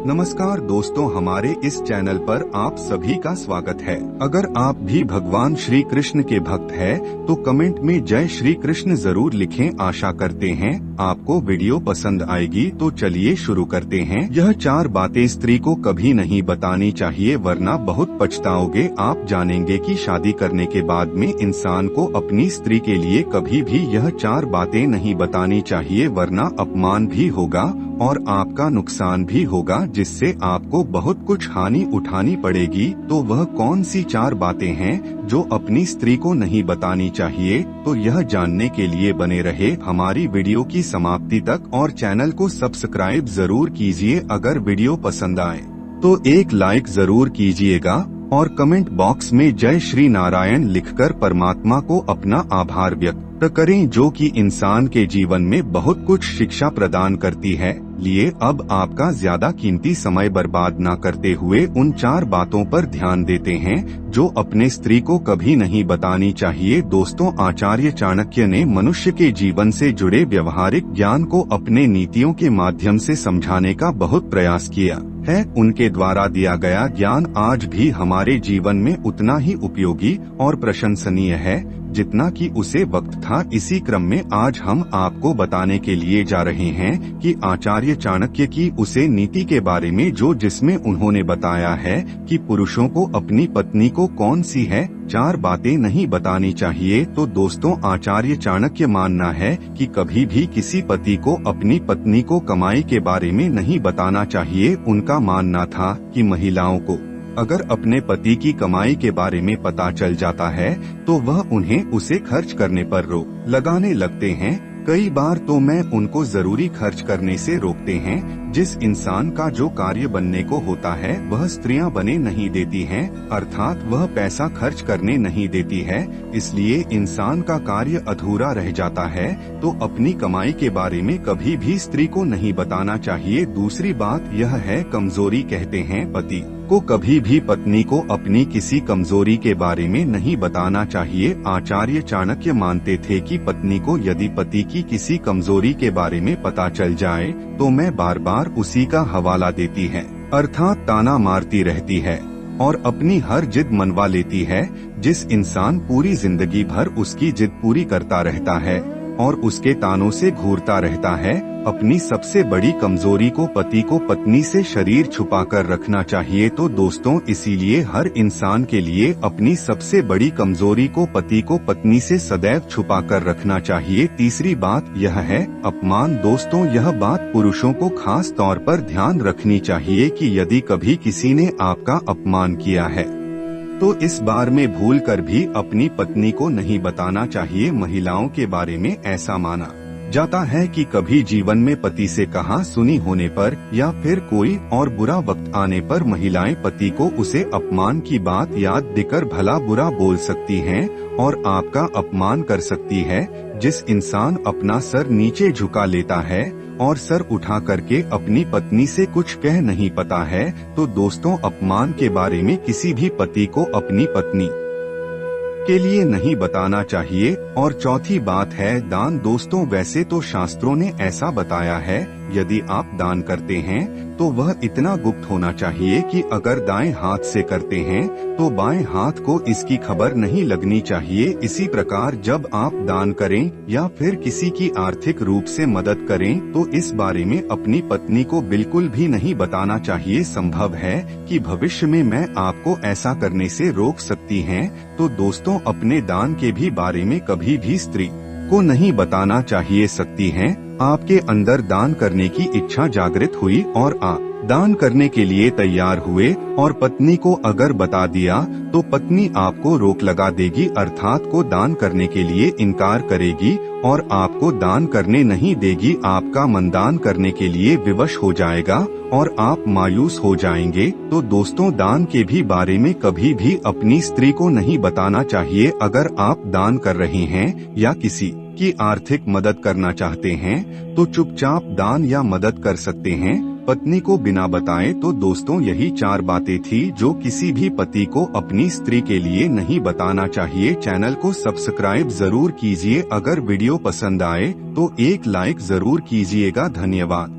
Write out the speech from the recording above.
नमस्कार दोस्तों, हमारे इस चैनल पर आप सभी का स्वागत है। अगर आप भी भगवान श्री कृष्ण के भक्त हैं, तो कमेंट में जय श्री कृष्ण जरूर लिखें। आशा करते हैं आपको वीडियो पसंद आएगी। तो चलिए शुरू करते हैं। यह 4 बातें स्त्री को कभी नहीं बतानी चाहिए, वरना बहुत पछताओगे। आप जानेंगे कि शादी करने के बाद में इंसान को अपनी स्त्री के लिए कभी भी यह 4 बातें नहीं बतानी चाहिए, वरना अपमान भी होगा और आपका नुकसान भी होगा, जिससे आपको बहुत कुछ हानि उठानी पड़ेगी। तो वह कौन सी 4 बातें हैं जो अपनी स्त्री को नहीं बतानी चाहिए? तो यह जानने के लिए बने रहे हमारी वीडियो की समाप्ति तक और चैनल को सब्सक्राइब जरूर कीजिए। अगर वीडियो पसंद आए तो एक लाइक जरूर कीजिएगा और कमेंट बॉक्स में जय श्री नारायण लिखकर परमात्मा को अपना आभार व्यक्त करें, जो कि इंसान के जीवन में बहुत कुछ शिक्षा प्रदान करती है। लिए अब आपका ज्यादा कीमती समय बर्बाद न करते हुए उन 4 बातों पर ध्यान देते हैं जो अपने स्त्री को कभी नहीं बतानी चाहिए। दोस्तों, आचार्य चाणक्य ने मनुष्य के जीवन से जुड़े व्यवहारिक ज्ञान को अपने नीतियों के माध्यम से समझाने का बहुत प्रयास किया है। उनके द्वारा दिया गया ज्ञान आज भी हमारे जीवन में उतना ही उपयोगी और प्रशंसनीय है जितना कि उसे वक्त था। इसी क्रम में आज हम आपको बताने के लिए जा रहे हैं कि आचार्य चाणक्य की उसे नीति के बारे में जिसमें उन्होंने बताया है कि पुरुषों को अपनी पत्नी को कौन सी है 4 बातें नहीं बतानी चाहिए। तो दोस्तों, आचार्य चाणक्य मानना है कि कभी भी किसी पति को अपनी पत्नी को कमाई के बारे में नहीं बताना चाहिए। उनका मानना था कि महिलाओं को अगर अपने पति की कमाई के बारे में पता चल जाता है तो वह उन्हें उसे खर्च करने पर रोक लगाने लगते हैं। कई बार तो मैं उनको जरूरी खर्च करने से रोकते हैं। जिस इंसान का जो कार्य बनने को होता है वह स्त्रियां बने नहीं देती हैं, अर्थात वह पैसा खर्च करने नहीं देती है, इसलिए इंसान का कार्य अधूरा रह जाता है। तो अपनी कमाई के बारे में कभी भी स्त्री को नहीं बताना चाहिए। दूसरी बात यह है कमजोरी। कहते हैं पति को कभी भी पत्नी को अपनी किसी कमजोरी के बारे में नहीं बताना चाहिए। आचार्य चाणक्य मानते थे कि पत्नी को यदि पति की किसी कमजोरी के बारे में पता चल जाए तो मैं बार बार उसी का हवाला देती है, अर्थात ताना मारती रहती है और अपनी हर जिद मनवा लेती है। जिस इंसान पूरी जिंदगी भर उसकी जिद पूरी करता रहता है और उसके तानों से घूरता रहता है, अपनी सबसे बड़ी कमजोरी को पति को पत्नी से शरीर छुपाकर रखना चाहिए। तो दोस्तों, इसीलिए हर इंसान के लिए अपनी सबसे बड़ी कमजोरी को पति को पत्नी से सदैव छुपाकर रखना चाहिए। तीसरी बात यह है अपमान। दोस्तों, यह बात पुरुषों को खास तौर पर ध्यान रखनी चाहिए कि यदि कभी किसी ने आपका अपमान किया है तो इस बार में भूल कर भी अपनी पत्नी को नहीं बताना चाहिए। महिलाओं के बारे में ऐसा माना जाता है कि कभी जीवन में पति से कहा सुनी होने पर या फिर कोई और बुरा वक्त आने पर महिलाएं पति को उसे अपमान की बात याद दिकर भला बुरा बोल सकती हैं और आपका अपमान कर सकती है। जिस इंसान अपना सर नीचे झुका लेता है और सर उठा करके अपनी पत्नी से कुछ कह नहीं पाता है, तो दोस्तों अपमान के बारे में किसी भी पति को अपनी पत्नी के लिए नहीं बताना चाहिए। और चौथी बात है दान। दोस्तों, वैसे तो शास्त्रों ने ऐसा बताया है यदि आप दान करते हैं तो वह इतना गुप्त होना चाहिए कि अगर दाएं हाथ से करते हैं तो बाएं हाथ को इसकी खबर नहीं लगनी चाहिए। इसी प्रकार जब आप दान करें या फिर किसी की आर्थिक रूप से मदद करें तो इस बारे में अपनी पत्नी को बिल्कुल भी नहीं बताना चाहिए। संभव है कि भविष्य में मैं आपको ऐसा करने से रोक सकती हैं। तो दोस्तों, अपने दान के भी बारे में कभी भी स्त्री को नहीं बताना चाहिए। सकती हैं आपके अंदर दान करने की इच्छा जागृत हुई और आप दान करने के लिए तैयार हुए और पत्नी को अगर बता दिया तो पत्नी आपको रोक लगा देगी, अर्थात को दान करने के लिए इनकार करेगी और आपको दान करने नहीं देगी। आपका मन दान करने के लिए विवश हो जाएगा और आप मायूस हो जाएंगे। तो दोस्तों, दान के भी बारे में कभी भी अपनी स्त्री को नहीं बताना चाहिए। अगर आप दान कर रहे हैं या किसी की आर्थिक मदद करना चाहते हैं तो चुपचाप दान या मदद कर सकते हैं, पत्नी को बिना बताए। तो दोस्तों, यही 4 बातें थी जो किसी भी पति को अपनी स्त्री के लिए नहीं बताना चाहिए। चैनल को सब्सक्राइब जरूर कीजिए। अगर वीडियो पसंद आए तो एक लाइक जरूर कीजिएगा। धन्यवाद।